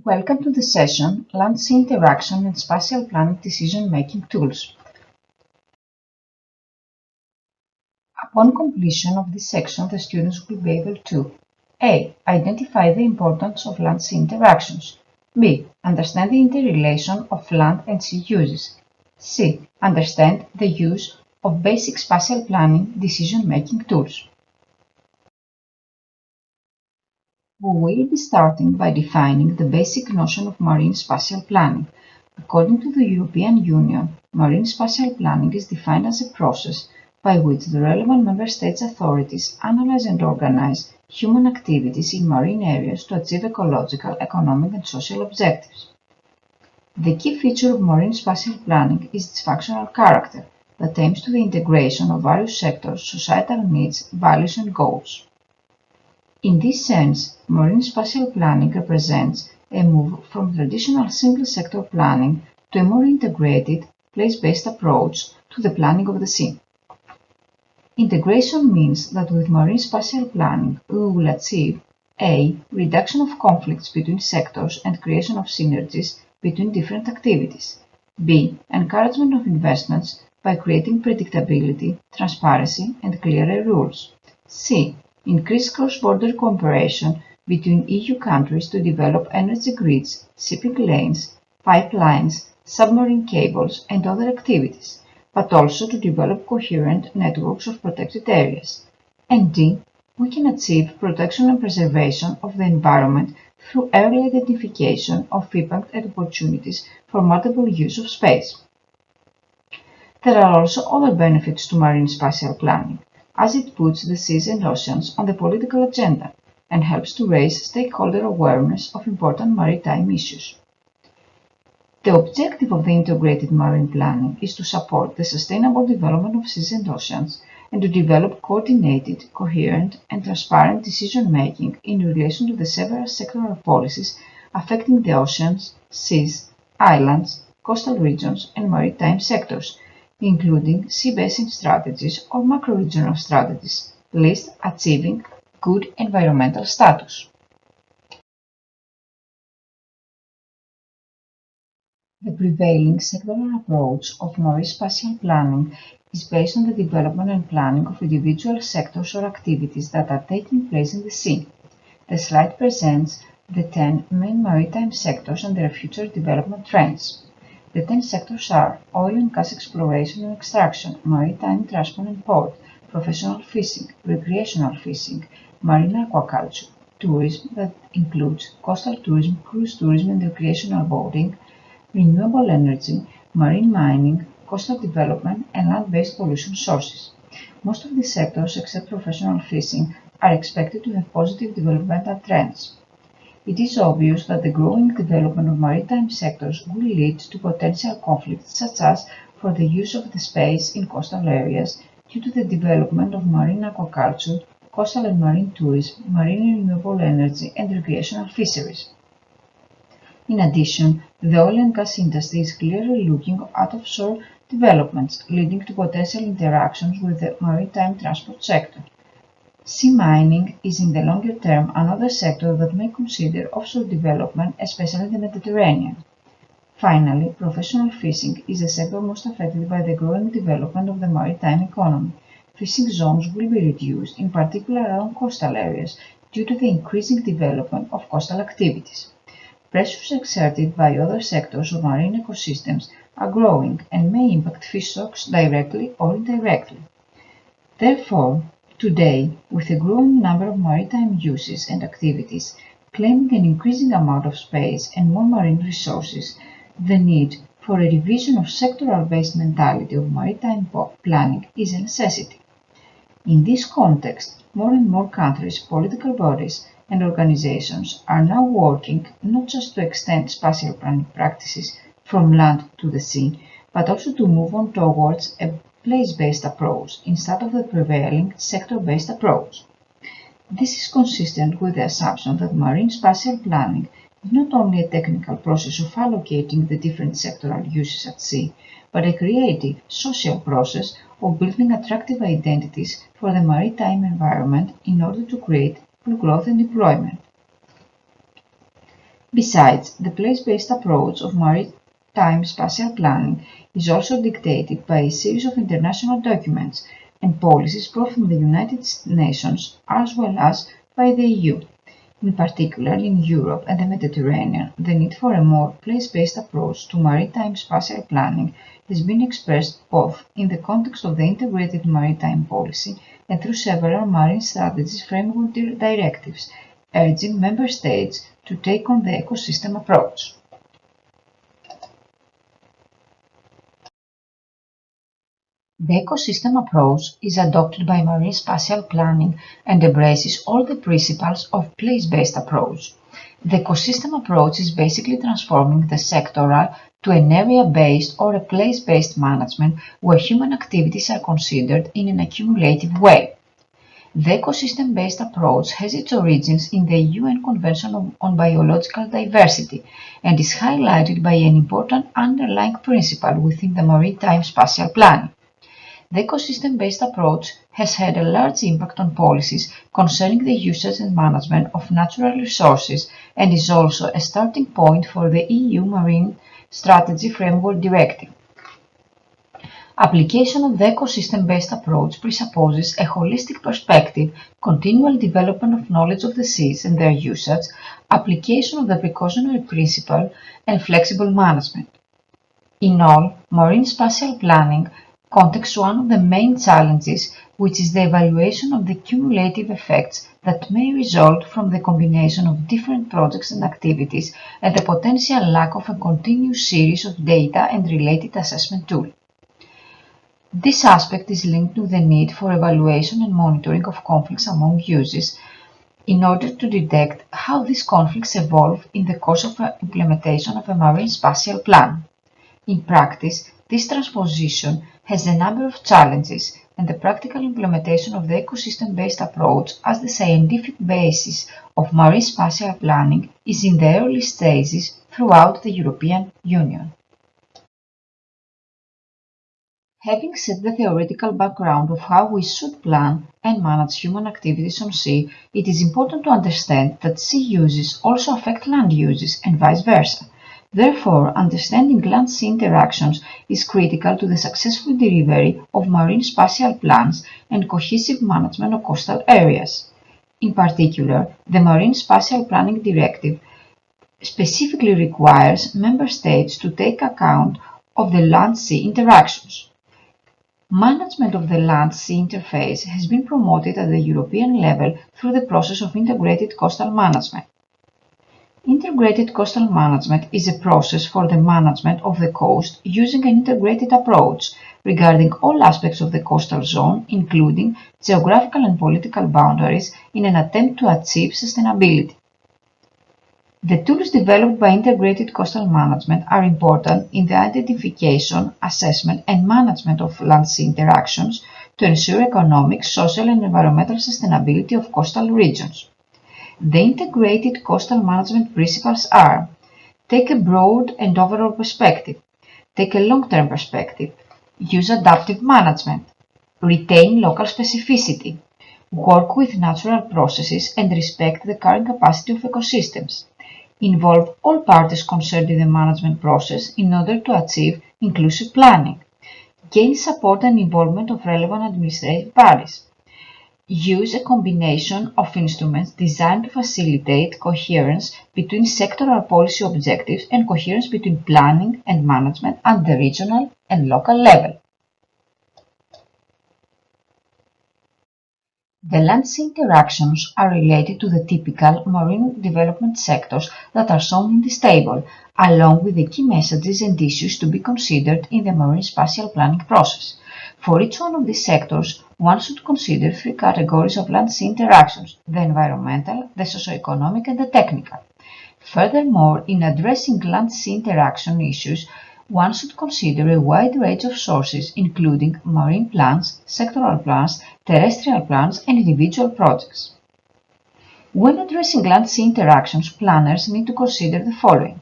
Welcome to the session Land-Sea Interaction and Spatial Planning Decision-Making Tools. Upon completion of this section, the students will be able to A. Identify the importance of land-sea interactions. B. Understand the interrelation of land and sea uses. C. Understand the use of basic spatial planning decision-making tools. We will be starting by defining the basic notion of marine spatial planning. According to the European Union, marine spatial planning is defined as a process by which the relevant member states' authorities analyze and organize human activities in marine areas to achieve ecological, economic, and social objectives. The key feature of marine spatial planning is its functional character that aims to the integration of various sectors, societal needs, values, and goals. In this sense, marine spatial planning represents a move from traditional single-sector planning to a more integrated, place-based approach to the planning of the sea. Integration means that with marine spatial planning, we will achieve A. Reduction of conflicts between sectors and creation of synergies between different activities. B. Encouragement of investments by creating predictability, transparency, and clearer rules. C. Increase cross-border cooperation between EU countries to develop energy grids, shipping lanes, pipelines, submarine cables, and other activities, but also to develop coherent networks of protected areas. And D. We can achieve protection and preservation of the environment through early identification of impact and opportunities for multiple use of space. There are also other benefits to marine spatial planning, as it puts the seas and oceans on the political agenda and helps to raise stakeholder awareness of important maritime issues. The objective of the integrated marine planning is to support the sustainable development of seas and oceans and to develop coordinated, coherent, and transparent decision-making in relation to the several sectoral policies affecting the oceans, seas, islands, coastal regions, and maritime sectors, including sea basin strategies or macro-regional strategies, list achieving good environmental status. The prevailing sectoral approach of marine spatial planning is based on the development and planning of individual sectors or activities that are taking place in the sea. The slide presents the 10 main maritime sectors and their future development trends. The 10 sectors are oil and gas exploration and extraction, maritime transport and port, professional fishing, recreational fishing, marine aquaculture, tourism that includes coastal tourism, cruise tourism and recreational boating, renewable energy, marine mining, coastal development, and land-based pollution sources. Most of these sectors, except professional fishing, are expected to have positive developmental trends. It is obvious that the growing development of maritime sectors will lead to potential conflicts such as for the use of the space in coastal areas due to the development of marine aquaculture, coastal and marine tourism, marine and renewable energy, and recreational fisheries. In addition, the oil and gas industry is clearly looking at offshore developments, leading to potential interactions with the maritime transport sector. Sea mining is in the longer term another sector that may consider offshore development, especially in the Mediterranean. Finally, professional fishing is the sector most affected by the growing development of the maritime economy. Fishing zones will be reduced, in particular around coastal areas, due to the increasing development of coastal activities. Pressures exerted by other sectors of marine ecosystems are growing and may impact fish stocks directly or indirectly. Therefore, today, with a growing number of maritime uses and activities claiming an increasing amount of space and more marine resources, the need for a revision of sectoral-based mentality of maritime planning is a necessity. In this context, more and more countries, political bodies, and organizations are now working not just to extend spatial planning practices from land to the sea, but also to move on towards a place-based approach instead of the prevailing sector-based approach. This is consistent with the assumption that marine spatial planning is not only a technical process of allocating the different sectoral uses at sea, but a creative, social process of building attractive identities for the maritime environment in order to create growth and employment. Besides, the place-based approach of maritime spatial planning is also dictated by a series of international documents and policies both from the United Nations as well as by the EU. In particular, in Europe and the Mediterranean, the need for a more place-based approach to maritime spatial planning has been expressed both in the context of the integrated maritime policy and through several marine strategies framework directives, urging member states to take on the ecosystem approach. The ecosystem approach is adopted by marine spatial planning and embraces all the principles of place-based approach. The ecosystem approach is basically transforming the sectoral to an area-based or a place-based management where human activities are considered in an accumulative way. The ecosystem-based approach has its origins in the UN Convention on Biological Diversity and is highlighted by an important underlying principle within the maritime spatial planning. The ecosystem-based approach has had a large impact on policies concerning the usage and management of natural resources and is also a starting point for the EU Marine Strategy Framework Directive. Application of the ecosystem-based approach presupposes a holistic perspective, continual development of knowledge of the seas and their usage, application of the precautionary principle, and flexible management. In all, marine spatial planning contexts one of the main challenges, which is the evaluation of the cumulative effects that may result from the combination of different projects and activities and the potential lack of a continuous series of data and related assessment tools. This aspect is linked to the need for evaluation and monitoring of conflicts among users in order to detect how these conflicts evolve in the course of implementation of a marine spatial plan. In practice, this transposition has a number of challenges, and the practical implementation of the ecosystem-based approach as the scientific basis of marine spatial planning is in the early stages throughout the European Union. Having set the theoretical background of how we should plan and manage human activities on sea, it is important to understand that sea uses also affect land uses and vice versa. Therefore, understanding land-sea interactions is critical to the successful delivery of marine spatial plans and cohesive management of coastal areas. In particular, the Marine Spatial Planning Directive specifically requires member states to take account of the land-sea interactions. Management of the land-sea interface has been promoted at the European level through the process of integrated coastal management. Integrated coastal management is a process for the management of the coast using an integrated approach regarding all aspects of the coastal zone, including geographical and political boundaries, in an attempt to achieve sustainability. The tools developed by integrated coastal management are important in the identification, assessment, and management of land-sea interactions to ensure economic, social, and environmental sustainability of coastal regions. The integrated coastal management principles are: take a broad and overall perspective, take a long-term perspective, use adaptive management, retain local specificity, work with natural processes and respect the current capacity of ecosystems, involve all parties concerned in the management process in order to achieve inclusive planning, gain support and involvement of relevant administrative bodies, use a combination of instruments designed to facilitate coherence between sectoral policy objectives and coherence between planning and management at the regional and local level. The land-sea interactions are related to the typical marine development sectors that are shown in this table, along with the key messages and issues to be considered in the marine spatial planning process. For each one of these sectors, one should consider three categories of land-sea interactions: the environmental, the socio-economic, and the technical. Furthermore, in addressing land-sea interaction issues, one should consider a wide range of sources, including marine plans, sectoral plans, terrestrial plans, and individual projects. When addressing land-sea interactions, planners need to consider the following: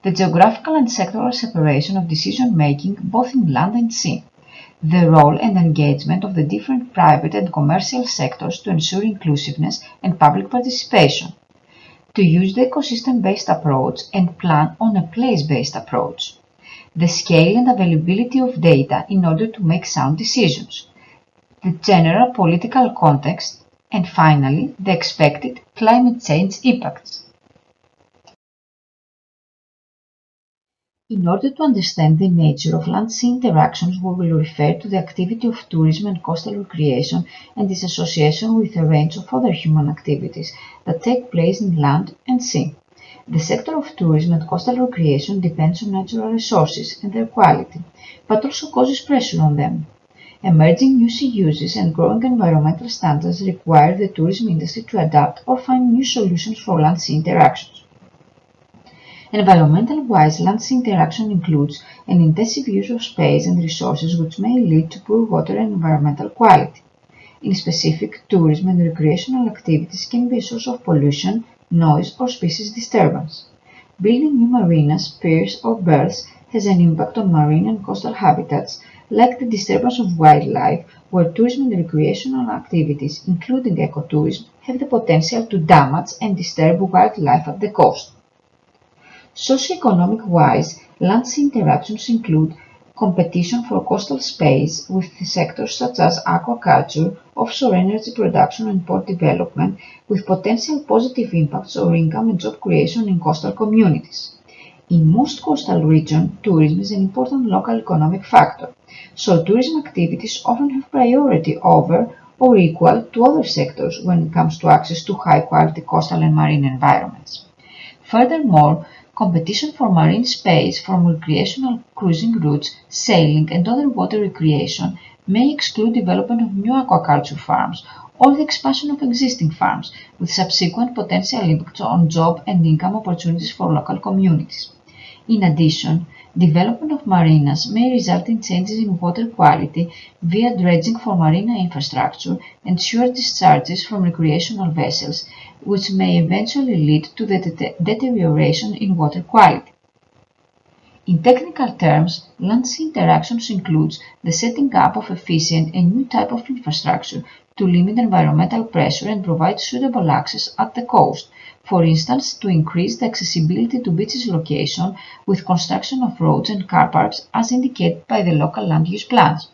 the geographical and sectoral separation of decision-making both in land and sea, the role and engagement of the different private and commercial sectors to ensure inclusiveness and public participation, to use the ecosystem-based approach and plan on a place-based approach, the scale and availability of data in order to make sound decisions, the general political context, and finally, the expected climate change impacts. In order to understand the nature of land-sea interactions, we will refer to the activity of tourism and coastal recreation and its association with a range of other human activities that take place in land and sea. The sector of tourism and coastal recreation depends on natural resources and their quality, but also causes pressure on them. Emerging new sea uses and growing environmental standards require the tourism industry to adapt or find new solutions for land-sea interactions. Environmental-wise, land-sea interaction includes an intensive use of space and resources which may lead to poor water and environmental quality. In specific, tourism and recreational activities can be a source of pollution, noise, or species disturbance. Building new marinas, piers, or berths has an impact on marine and coastal habitats, like the disturbance of wildlife, where tourism and recreational activities, including ecotourism, have the potential to damage and disturb wildlife at the coast. Socioeconomic-wise, land-sea interactions include competition for coastal space with sectors such as aquaculture, offshore energy production and port development, with potential positive impacts or income and job creation in coastal communities. In most coastal regions, tourism is an important local economic factor, so tourism activities often have priority over or equal to other sectors when it comes to access to high-quality coastal and marine environments. Furthermore, competition for marine space from recreational cruising routes, sailing, and other water recreation may exclude development of new aquaculture farms or the expansion of existing farms, with subsequent potential impacts on job and income opportunities for local communities. In addition, development of marinas may result in changes in water quality via dredging for marina infrastructure and sewer discharges from recreational vessels, which may eventually lead to the deterioration in water quality. In technical terms, land-sea interactions includes the setting up of efficient and new type of infrastructure to limit environmental pressure and provide suitable access at the coast, for instance, to increase the accessibility to beaches location with construction of roads and car parks as indicated by the local land use plans.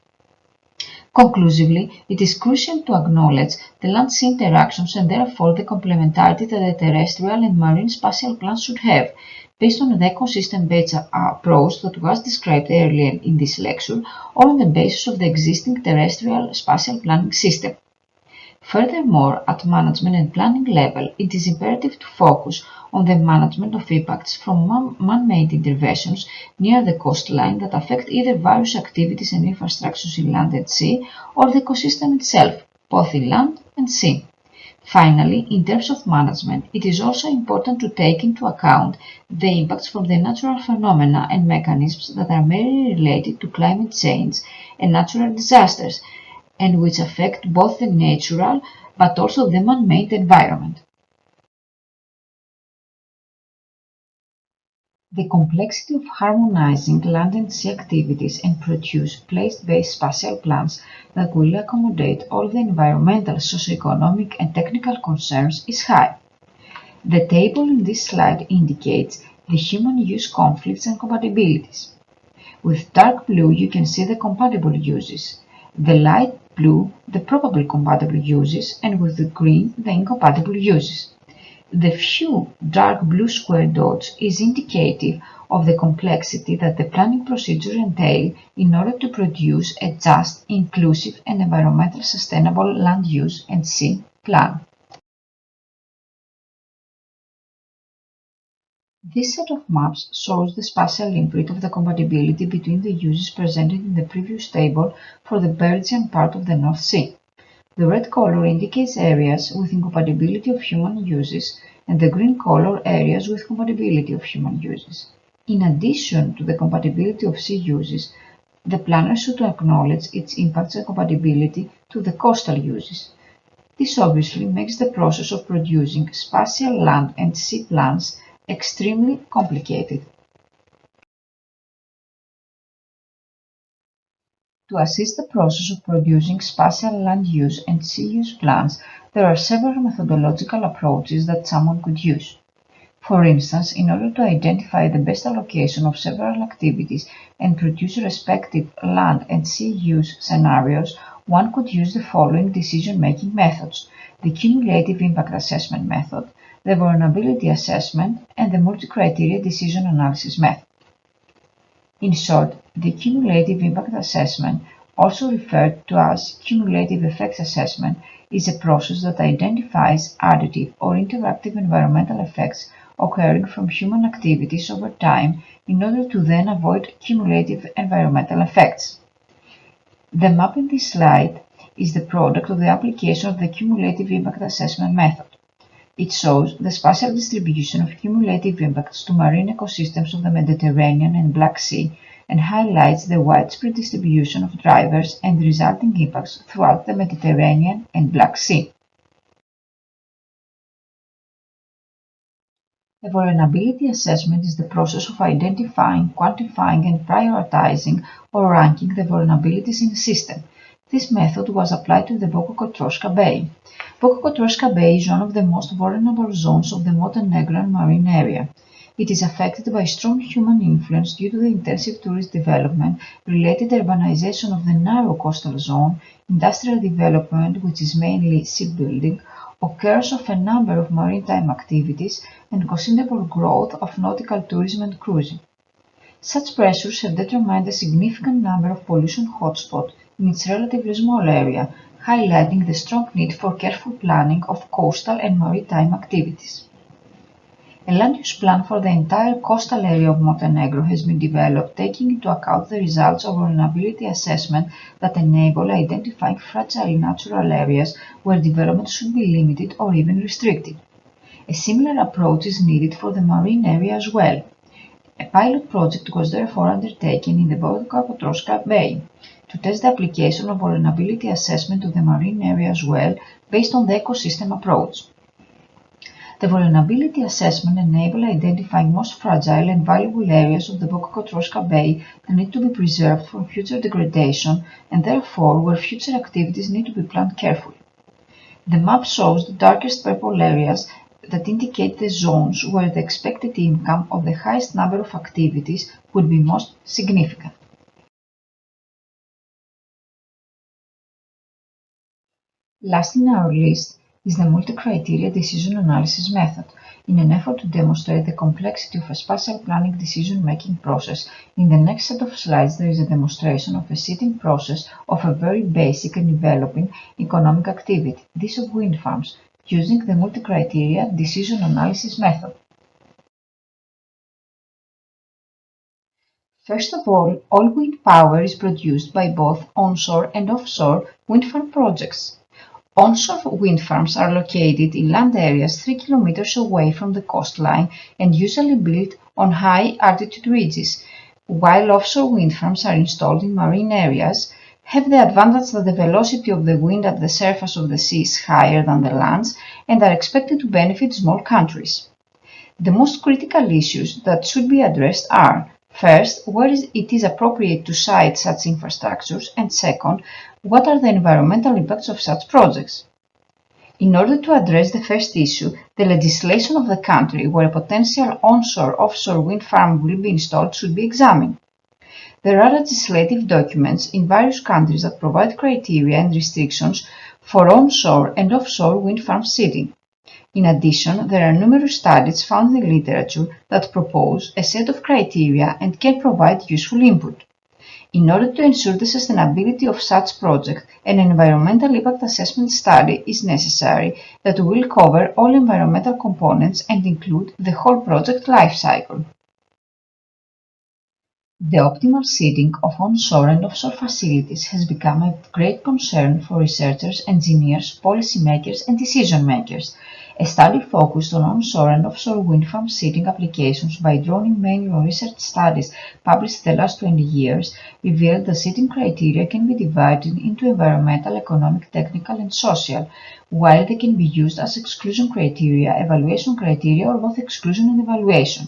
Conclusively, it is crucial to acknowledge the land-sea interactions and therefore the complementarity that the terrestrial and marine spatial plans should have, based on the ecosystem-based approach that was described earlier in this lecture, or on the basis of the existing terrestrial spatial planning system. Furthermore, at management and planning level, it is imperative to focus on the management of impacts from man-made interventions near the coastline that affect either various activities and infrastructures in land and sea, or the ecosystem itself, both in land and sea. Finally, in terms of management, it is also important to take into account the impacts from the natural phenomena and mechanisms that are mainly related to climate change and natural disasters, and which affect both the natural but also the man-made environment. The complexity of harmonizing land and sea activities and produce place-based spatial plans that will accommodate all the environmental, socioeconomic and technical concerns is high. The table in this slide indicates the human use conflicts and compatibilities. With dark blue you can see the compatible uses, the light blue the probably compatible uses, and with the green the incompatible uses. The few dark blue square dots is indicative of the complexity that the planning procedure entails in order to produce a just, inclusive and environmentally sustainable land use and sea plan. This set of maps shows the spatial imprint of the compatibility between the uses presented in the previous table for the Bergsian part of the North Sea. The red color indicates areas with incompatibility of human uses, and the green color areas with compatibility of human uses. In addition to the compatibility of sea uses, the planner should acknowledge its impacts and compatibility to the coastal uses. This obviously makes the process of producing spatial land and sea plans extremely complicated. To assist the process of producing spatial land use and sea use plans, there are several methodological approaches that someone could use. For instance, in order to identify the best allocation of several activities and produce respective land and sea use scenarios, one could use the following decision-making methods: the cumulative impact assessment method, the vulnerability assessment, and the multi-criteria decision analysis method. In short, the cumulative impact assessment, also referred to as cumulative effects assessment, is a process that identifies additive or interactive environmental effects occurring from human activities over time in order to then avoid cumulative environmental effects. The map in this slide is the product of the application of the cumulative impact assessment method. It shows the spatial distribution of cumulative impacts to marine ecosystems of the Mediterranean and Black Sea and highlights the widespread distribution of drivers and resulting impacts throughout the Mediterranean and Black Sea. A vulnerability assessment is the process of identifying, quantifying, and prioritizing or ranking the vulnerabilities in a system. This method was applied to the Boka-Kotorska Bay. Boka-Kotorska Bay is one of the most vulnerable zones of the Montenegrin marine area. It is affected by strong human influence due to the intensive tourist development, related urbanization of the narrow coastal zone, industrial development, which is mainly shipbuilding, occurrence of a number of maritime activities, and considerable growth of nautical tourism and cruising. Such pressures have determined a significant number of pollution hotspots in its relatively small area, highlighting the strong need for careful planning of coastal and maritime activities. A land use plan for the entire coastal area of Montenegro has been developed, taking into account the results of vulnerability assessment that enable identifying fragile natural areas where development should be limited or even restricted. A similar approach is needed for the marine area as well. A pilot project was therefore undertaken in the Boka-Kotorska Bay to test the application of vulnerability assessment to the marine area as well, based on the ecosystem approach. The vulnerability assessment enabled identifying most fragile and valuable areas of the Boka-Kotorska Bay that need to be preserved from future degradation and therefore where future activities need to be planned carefully. The map shows the darkest purple areas that indicate the zones where the expected income of the highest number of activities would be most significant. Last in our list is the multi-criteria decision analysis method. In an effort to demonstrate the complexity of a spatial planning decision-making process, in the next set of slides there is a demonstration of a seeding process of a very basic and developing economic activity, this of wind farms, using the multi-criteria decision analysis method. First of all wind power is produced by both onshore and offshore wind farm projects. Onshore wind farms are located in land areas 3 kilometers away from the coastline and usually built on high altitude ridges, while offshore wind farms are installed in marine areas, have the advantage that the velocity of the wind at the surface of the sea is higher than the lands, and are expected to benefit small countries. The most critical issues that should be addressed are: first, where it is appropriate to site such infrastructures, and second, what are the environmental impacts of such projects? In order to address the first issue, the legislation of the country where a potential onshore-offshore wind farm will be installed should be examined. There are legislative documents in various countries that provide criteria and restrictions for onshore and offshore wind farm seeding. In addition, there are numerous studies found in the literature that propose a set of criteria and can provide useful input. In order to ensure the sustainability of such project, an environmental impact assessment study is necessary that will cover all environmental components and include the whole project life cycle. The optimal seeding of onshore and offshore facilities has become a great concern for researchers, engineers, policymakers, and decision-makers. A study focused on onshore and offshore wind farm seeding applications by drawing mainly on research studies published the last 20 years revealed that seeding criteria can be divided into environmental, economic, technical, and social, while they can be used as exclusion criteria, evaluation criteria, or both exclusion and evaluation.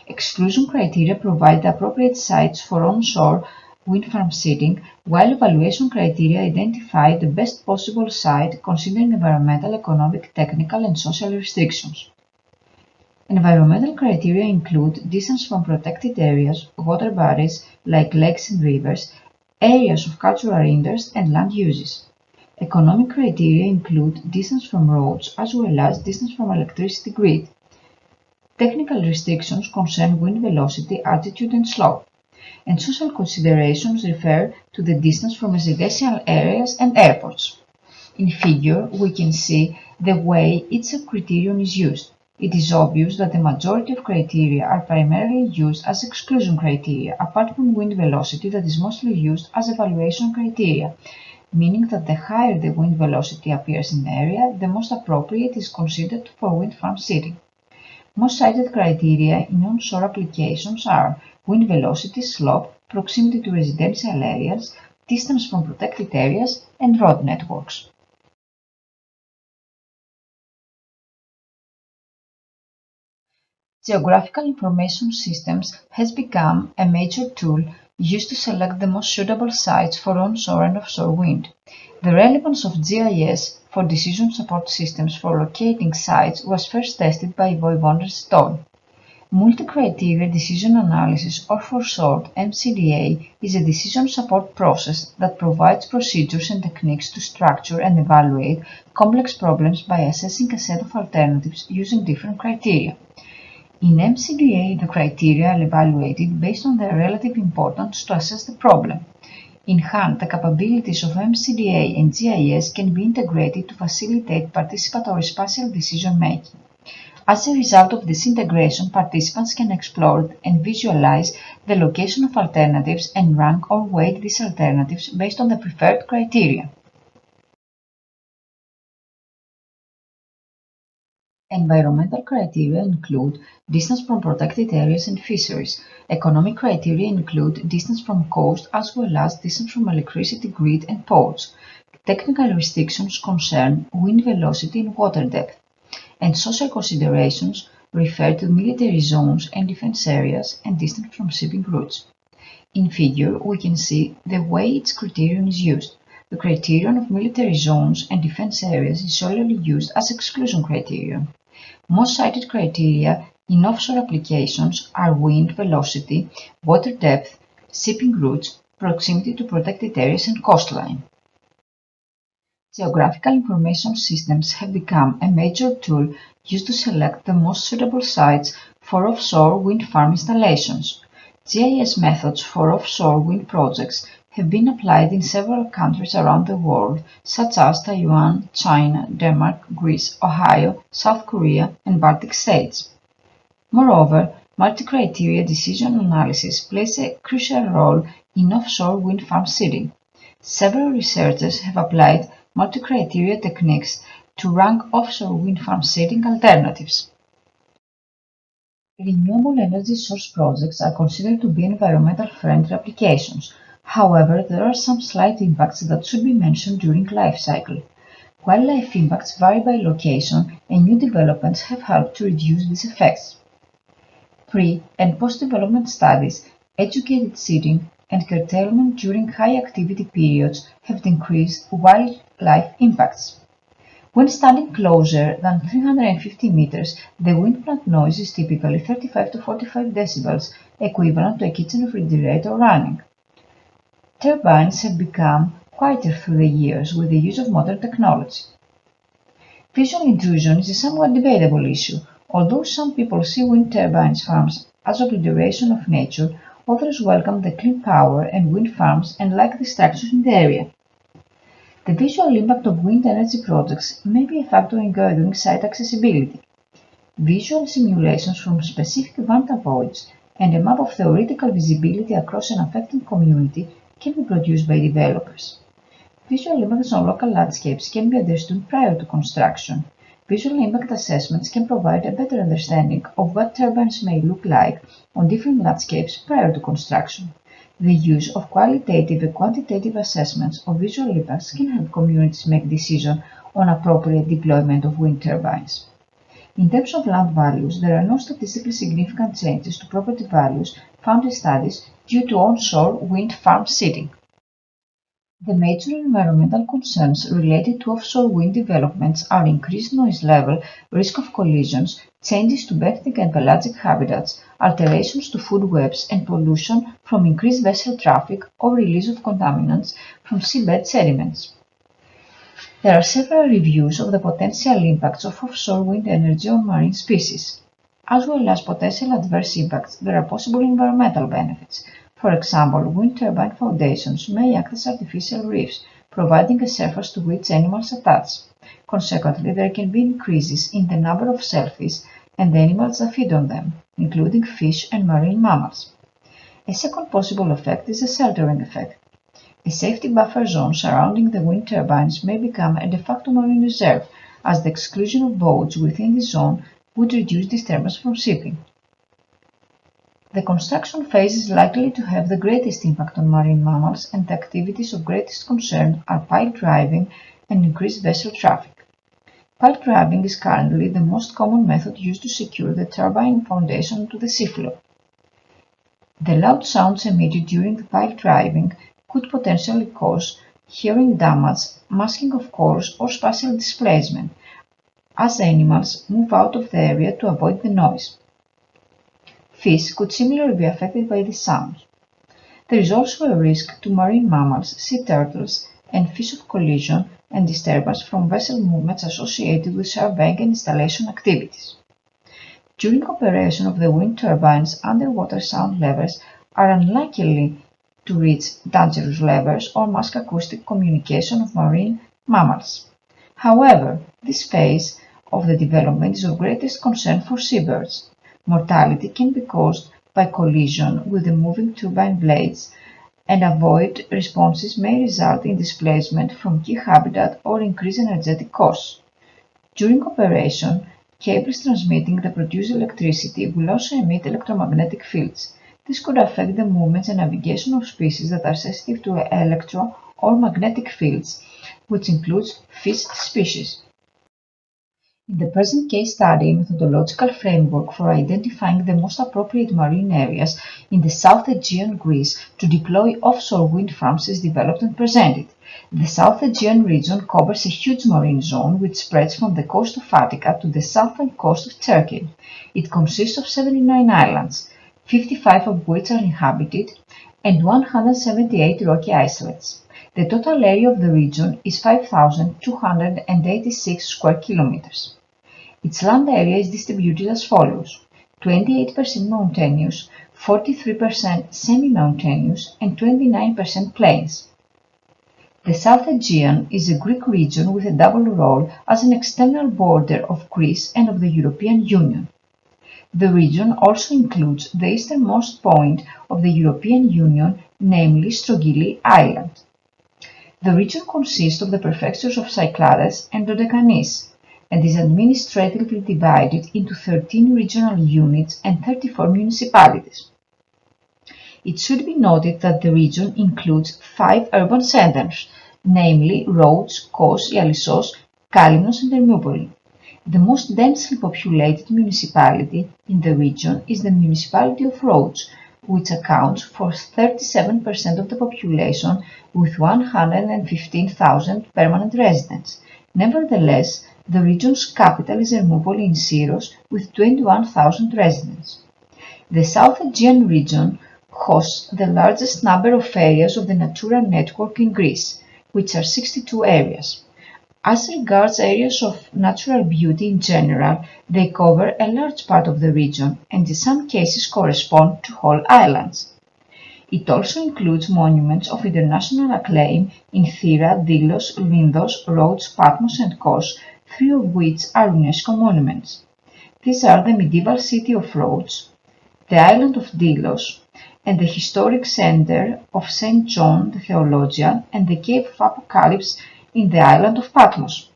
Exclusion criteria provide the appropriate sites for onshore wind farm seeding, while evaluation criteria identify the best possible site considering environmental, economic, technical, and social restrictions. Environmental criteria include distance from protected areas, water bodies like lakes and rivers, areas of cultural interest, and land uses. Economic criteria include distance from roads as well as distance from electricity grid. Technical restrictions concern wind velocity, altitude, and slope. And social considerations refer to the distance from residential areas and airports. In figure, we can see the way each criterion is used. It is obvious that the majority of criteria are primarily used as exclusion criteria, apart from wind velocity that is mostly used as evaluation criteria, meaning that the higher the wind velocity appears in the area, the most appropriate is considered for wind farm siting. Most cited criteria in onshore applications are wind velocity, slope, proximity to residential areas, distance from protected areas, and road networks. Geographical information systems has become a major tool used to select the most suitable sites for onshore and offshore wind. The relevance of GIS for decision support systems for locating sites was first tested by Voivod and Stoll. Multi-criteria decision analysis, or for short MCDA, is a decision support process that provides procedures and techniques to structure and evaluate complex problems by assessing a set of alternatives using different criteria. In MCDA, the criteria are evaluated based on their relative importance to assess the problem. In HAND, the capabilities of MCDA and GIS can be integrated to facilitate participatory spatial decision-making. As a result of this integration, participants can explore and visualize the location of alternatives and rank or weight these alternatives based on the preferred criteria. Environmental criteria include distance from protected areas and fisheries. Economic criteria include distance from coast as well as distance from electricity grid and ports. Technical restrictions concern wind velocity and water depth. And social considerations refer to military zones and defense areas and distance from shipping routes. In figure, we can see the way each criterion is used. The criterion of military zones and defense areas is solely used as exclusion criterion. Most cited criteria in offshore applications are wind velocity, water depth, shipping routes, proximity to protected areas, and coastline. Geographical information systems have become a major tool used to select the most suitable sites for offshore wind farm installations. GIS methods for offshore wind projects have been applied in several countries around the world, such as Taiwan, China, Denmark, Greece, Ohio, South Korea, and Baltic states. Moreover, multi-criteria decision analysis plays a crucial role in offshore wind farm siting. Several researchers have applied multi-criteria techniques to rank offshore wind farm siting alternatives. Renewable energy source projects are considered to be environmental friendly applications. However, there are some slight impacts that should be mentioned during life cycle. Wildlife impacts vary by location, and new developments have helped to reduce these effects. Pre- and post-development studies, educated siting, and curtailment during high-activity periods have decreased wildlife impacts. When standing closer than 350 meters, the wind plant noise is typically 35 to 45 decibels, equivalent to a kitchen refrigerator running. Turbines have become quieter through the years with the use of modern technology. Visual intrusion is a somewhat debatable issue. Although some people see wind turbine farms as obliteration of nature, others welcome the clean power and wind farms and like the structures in the area. The visual impact of wind energy projects may be a factor in guiding site accessibility. Visual simulations from specific vantage points and a map of theoretical visibility across an affected community can be produced by developers. Visual impacts on local landscapes can be understood prior to construction. Visual impact assessments can provide a better understanding of what turbines may look like on different landscapes prior to construction. The use of qualitative and quantitative assessments of visual impacts can help communities make decisions on appropriate deployment of wind turbines. In terms of land values, there are no statistically significant changes to property values found in studies due to onshore wind farm siting. The major environmental concerns related to offshore wind developments are increased noise level, risk of collisions, changes to benthic and pelagic habitats, alterations to food webs, and pollution from increased vessel traffic or release of contaminants from seabed sediments. There are several reviews of the potential impacts of offshore wind energy on marine species. As well as potential adverse impacts, there are possible environmental benefits. For example, wind turbine foundations may act as artificial reefs, providing a surface to which animals attach. Consequently, there can be increases in the number of shellfish and animals that feed on them, including fish and marine mammals. A second possible effect is a sheltering effect. A safety buffer zone surrounding the wind turbines may become a de facto marine reserve, as the exclusion of boats within the zone would reduce disturbance from shipping. The construction phase is likely to have the greatest impact on marine mammals, and the activities of greatest concern are pile driving and increased vessel traffic. Pile driving is currently the most common method used to secure the turbine foundation to the seafloor. The loud sounds emitted during the pile driving could potentially cause hearing damage, masking of cores, or spatial displacement, as animals move out of the area to avoid the noise. Fish could similarly be affected by the sounds. There is also a risk to marine mammals, sea turtles, and fish of collision and disturbance from vessel movements associated with surveying and installation activities. During operation of the wind turbines, underwater sound levels are unlikely to reach dangerous levels or mask acoustic communication of marine mammals. However, this phase of the development is of greatest concern for seabirds. Mortality can be caused by collision with the moving turbine blades, and avoid responses may result in displacement from key habitat or increased energetic costs. During operation, cables transmitting the produced electricity will also emit electromagnetic fields. This could affect the movements and navigation of species that are sensitive to electro or magnetic fields, which includes fish species. In the present case study, a methodological framework for identifying the most appropriate marine areas in the South Aegean Greece to deploy offshore wind farms is developed and presented. The South Aegean region covers a huge marine zone which spreads from the coast of Attica to the southern coast of Turkey. It consists of 79 islands, 55 of which are inhabited, and 178 rocky islets. The total area of the region is 5,286 square kilometers. Its land area is distributed as follows: 28% mountainous, 43% semi-mountainous, and 29% plains. The South Aegean is a Greek region with a double role as an external border of Greece and of the European Union. The region also includes the easternmost point of the European Union, namely Strogili Island. The region consists of the prefectures of Cyclades and Dodecanese, and is administratively divided into 13 regional units and 34 municipalities. It should be noted that the region includes 5 urban centers, namely Rhodes, Kos, Ialissos, Kalymnos, and Thermopylae. The most densely populated municipality in the region is the municipality of Rhodes, which accounts for 37% of the population with 115,000 permanent residents. Nevertheless, the region's capital is Thermopylae in Syros with 21,000 residents. The South Aegean region hosts the largest number of areas of the Natura network in Greece, which are 62 areas. As regards areas of natural beauty in general, they cover a large part of the region and in some cases correspond to whole islands. It also includes monuments of international acclaim in Thera, Delos, Lindos, Rhodes, Patmos, and Kos, 3 of which are UNESCO monuments. These are the medieval city of Rhodes, the island of Delos, and the historic center of St. John the Theologian, and the Cave of Apocalypse in the island of Patmos.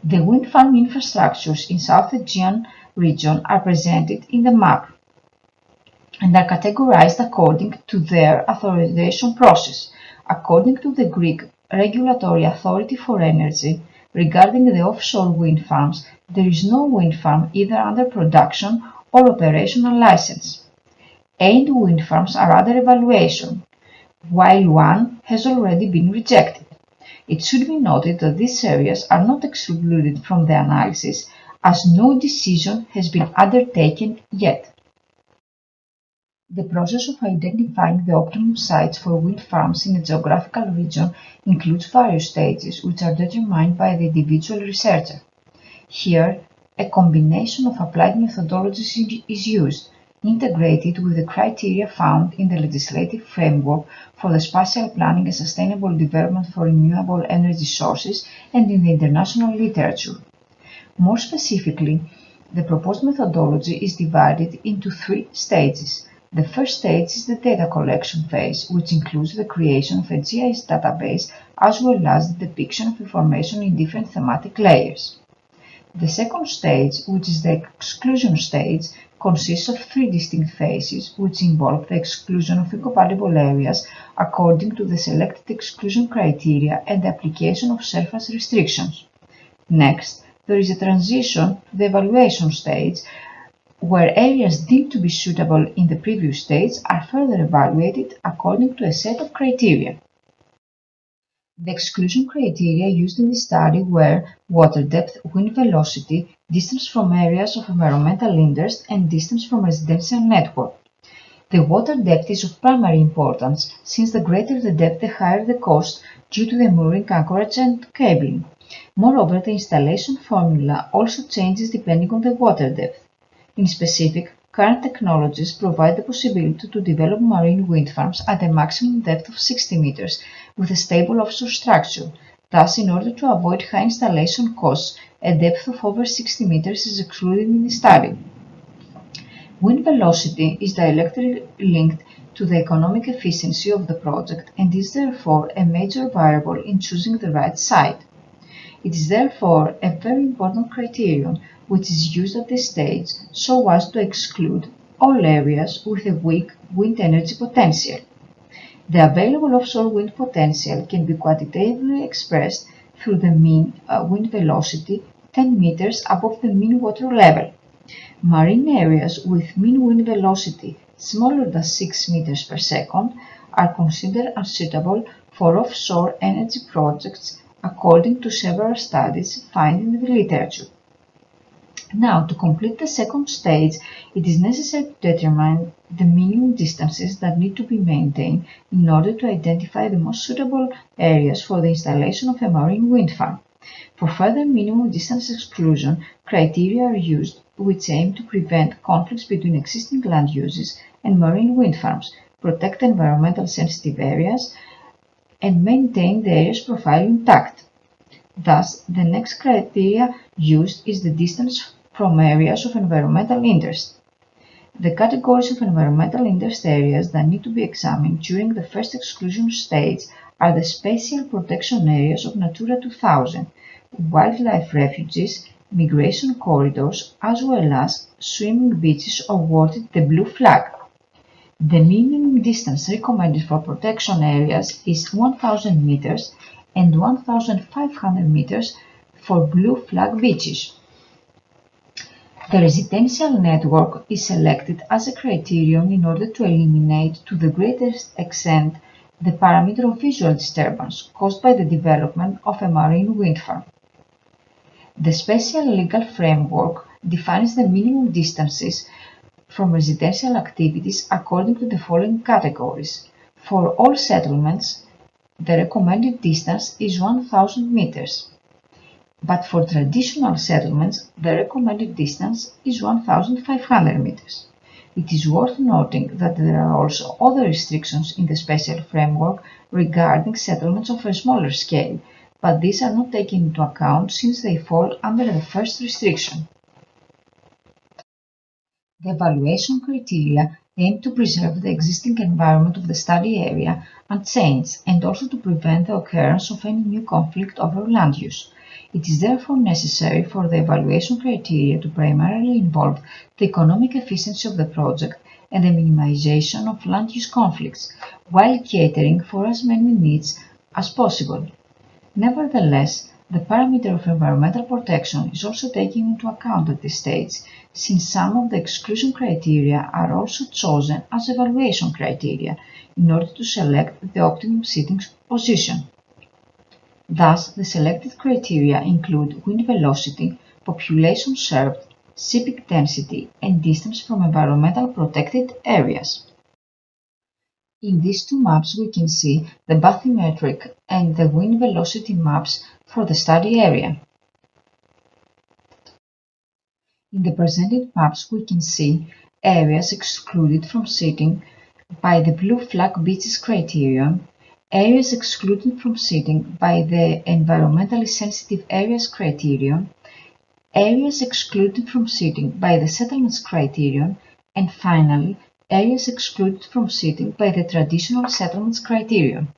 The wind farm infrastructures in South Aegean region are presented in the map and are categorized according to their authorization process. According to the Greek Regulatory Authority for Energy, regarding the offshore wind farms, there is no wind farm either under production or operational license. 8 wind farms are under evaluation. while one has already been rejected. It should be noted that these areas are not excluded from the analysis, as no decision has been undertaken yet. The process of identifying the optimum sites for wind farms in a geographical region includes various stages, which are determined by the individual researcher. Here, a combination of applied methodologies is used, integrated with the criteria found in the legislative framework for the spatial planning and sustainable development for renewable energy sources and in the international literature. More specifically, the proposed methodology is divided into 3 stages. The first stage is the data collection phase, which includes the creation of a GIS database as well as the depiction of information in different thematic layers. The second stage, which is the exclusion stage, consists of 3 distinct phases, which involve the exclusion of incompatible areas according to the selected exclusion criteria and the application of surface restrictions. Next, there is a transition to the evaluation stage, where areas deemed to be suitable in the previous stage are further evaluated according to a set of criteria. The exclusion criteria used in this study were water depth, wind velocity, distance from areas of environmental interest, and distance from residential network. The water depth is of primary importance, since the greater the depth, the higher the cost due to the mooring, anchorage, and cabling. Moreover, the installation formula also changes depending on the water depth. In specific, current technologies provide the possibility to develop marine wind farms at a maximum depth of 60 meters with a stable offshore structure. Thus, in order to avoid high installation costs, a depth of over 60 meters is excluded in the study. Wind velocity is directly linked to the economic efficiency of the project and is therefore a major variable in choosing the right site. It is therefore a very important criterion which is used at this stage so as to exclude all areas with a weak wind energy potential. The available offshore wind potential can be quantitatively expressed through the mean wind velocity 10 meters above the mean water level. Marine areas with mean wind velocity smaller than 6 meters per second are considered unsuitable for offshore energy projects according to several studies found in the literature. Now, to complete the second stage, it is necessary to determine the minimum distances that need to be maintained in order to identify the most suitable areas for the installation of a marine wind farm. For further minimum distance exclusion, criteria are used which aim to prevent conflicts between existing land uses and marine wind farms, protect environmental sensitive areas, and maintain the area's profile intact. Thus, the next criteria used is the distance from areas of environmental interest. The categories of environmental interest areas that need to be examined during the first exclusion stage are the special protection areas of Natura 2000, wildlife refuges, migration corridors, as well as swimming beaches awarded the blue flag. The minimum distance recommended for protection areas is 1000 meters and 1500 meters for blue flag beaches. The residential network is selected as a criterion in order to eliminate to the greatest extent the parameter of visual disturbance caused by the development of a marine wind farm. The special legal framework defines the minimum distances from residential activities according to the following categories. For all settlements, the recommended distance is 1000 meters. But for traditional settlements, the recommended distance is 1500 meters. It is worth noting that there are also other restrictions in the special framework regarding settlements of a smaller scale, but these are not taken into account since they fall under the first restriction. The evaluation criteria aim to preserve the existing environment of the study area unchanged and also to prevent the occurrence of any new conflict over land use. It is therefore necessary for the evaluation criteria to primarily involve the economic efficiency of the project and the minimization of land use conflicts, while catering for as many needs as possible. Nevertheless, The parameter of environmental protection is also taken into account at this stage, since some of the exclusion criteria are also chosen as evaluation criteria in order to select the optimum seating position. Thus, the selected criteria include wind velocity, population served, seeping density, and distance from environmental protected areas. In these two maps we can see the bathymetric and the wind velocity maps for the study area. In the presented maps we can see areas excluded from seating by the blue flag beaches criterion, areas excluded from seating by the environmentally sensitive areas criterion, areas excluded from seating by the settlements criterion, and finally, areas excluded from seating by the traditional settlements criterion.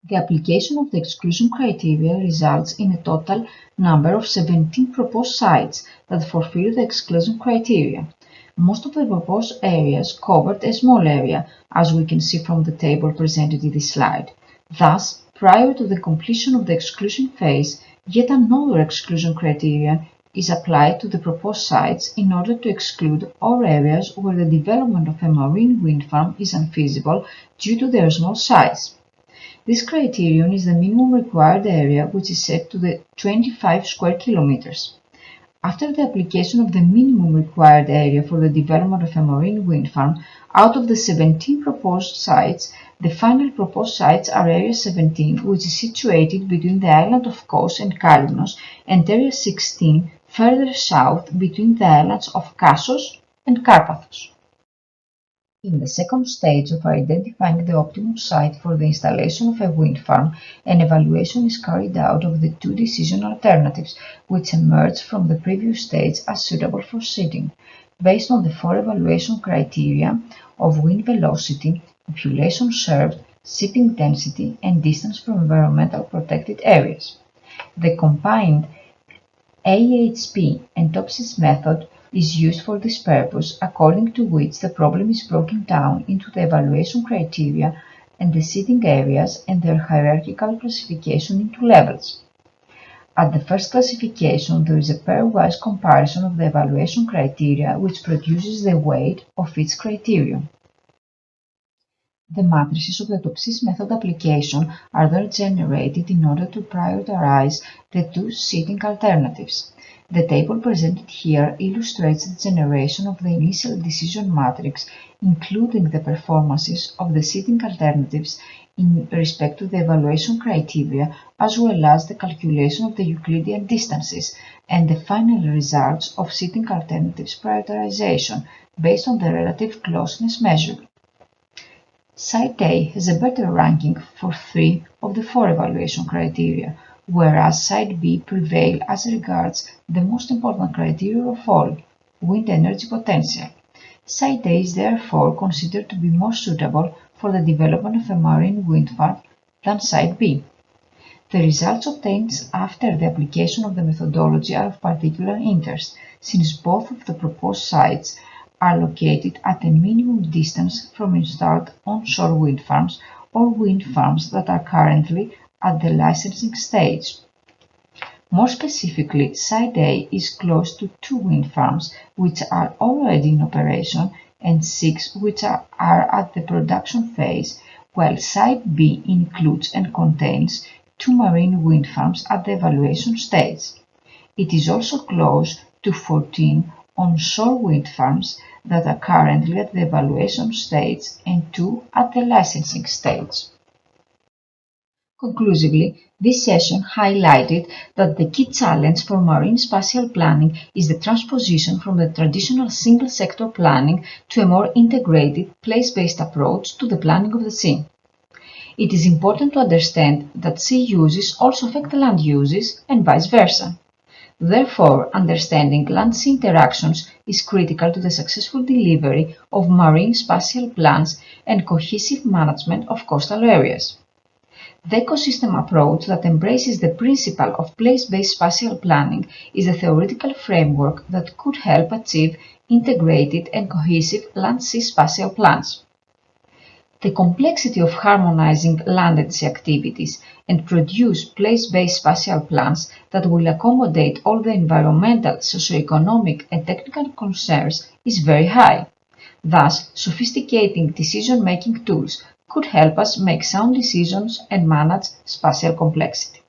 The application of the exclusion criteria results in a total number of 17 proposed sites that fulfill the exclusion criteria. Most of the proposed areas covered a small area, as we can see from the table presented in this slide. Thus, prior to the completion of the exclusion phase, yet another exclusion criterion is applied to the proposed sites in order to exclude all areas where the development of a marine wind farm is unfeasible due to their small size. This criterion is the minimum required area, which is set to the 25 square kilometers. After the application of the minimum required area for the development of a marine wind farm, out of the 17 proposed sites, the final proposed sites are Area 17, which is situated between the island of Kos and Kalymnos, and Area 16, further south between the islands of Kassos and Karpathos. In the second stage of identifying the optimum site for the installation of a wind farm, an evaluation is carried out of the two decision alternatives, which emerged from the previous stage as suitable for seating, based on the four evaluation criteria of wind velocity, population served, seeping density, and distance from environmental protected areas. The combined AHP and TOPSIS method is used for this purpose, according to which the problem is broken down into the evaluation criteria and the seating areas and their hierarchical classification into levels. At the first classification, there is a pairwise comparison of the evaluation criteria, which produces the weight of each criterion. The matrices of the TOPSIS method application are then generated in order to prioritize the two seating alternatives. The table presented here illustrates the generation of the initial decision matrix, including the performances of the seating alternatives in respect to the evaluation criteria, as well as the calculation of the Euclidean distances and the final results of seating alternatives prioritization based on the relative closeness measure. Site A has a better ranking for 3 of the 4 evaluation criteria, whereas Site B prevails as regards the most important criteria of all, wind energy potential. Site A is therefore considered to be more suitable for the development of a marine wind farm than Site B. The results obtained after the application of the methodology are of particular interest, since both of the proposed sites are located at a minimum distance from installed onshore wind farms or wind farms that are currently at the licensing stage. More specifically, Site A is close to 2 wind farms which are already in operation and 6 which are at the production phase, while Site B includes and contains 2 marine wind farms at the evaluation stage. It is also close to 14 onshore wind farms that are currently at the evaluation stage and 2 at the licensing stage. Conclusively, this session highlighted that the key challenge for marine spatial planning is the transposition from the traditional single-sector planning to a more integrated, place-based approach to the planning of the sea. It is important to understand that sea uses also affect land uses and vice versa. Therefore, understanding land-sea interactions is critical to the successful delivery of marine spatial plans and cohesive management of coastal areas. The ecosystem approach that embraces the principle of place-based spatial planning is a theoretical framework that could help achieve integrated and cohesive land-sea spatial plans. The complexity of harmonizing land and sea activities and produce place-based spatial plans that will accommodate all the environmental, socio-economic and technical concerns is very high. Thus, sophisticating decision-making tools could help us make sound decisions and manage spatial complexity.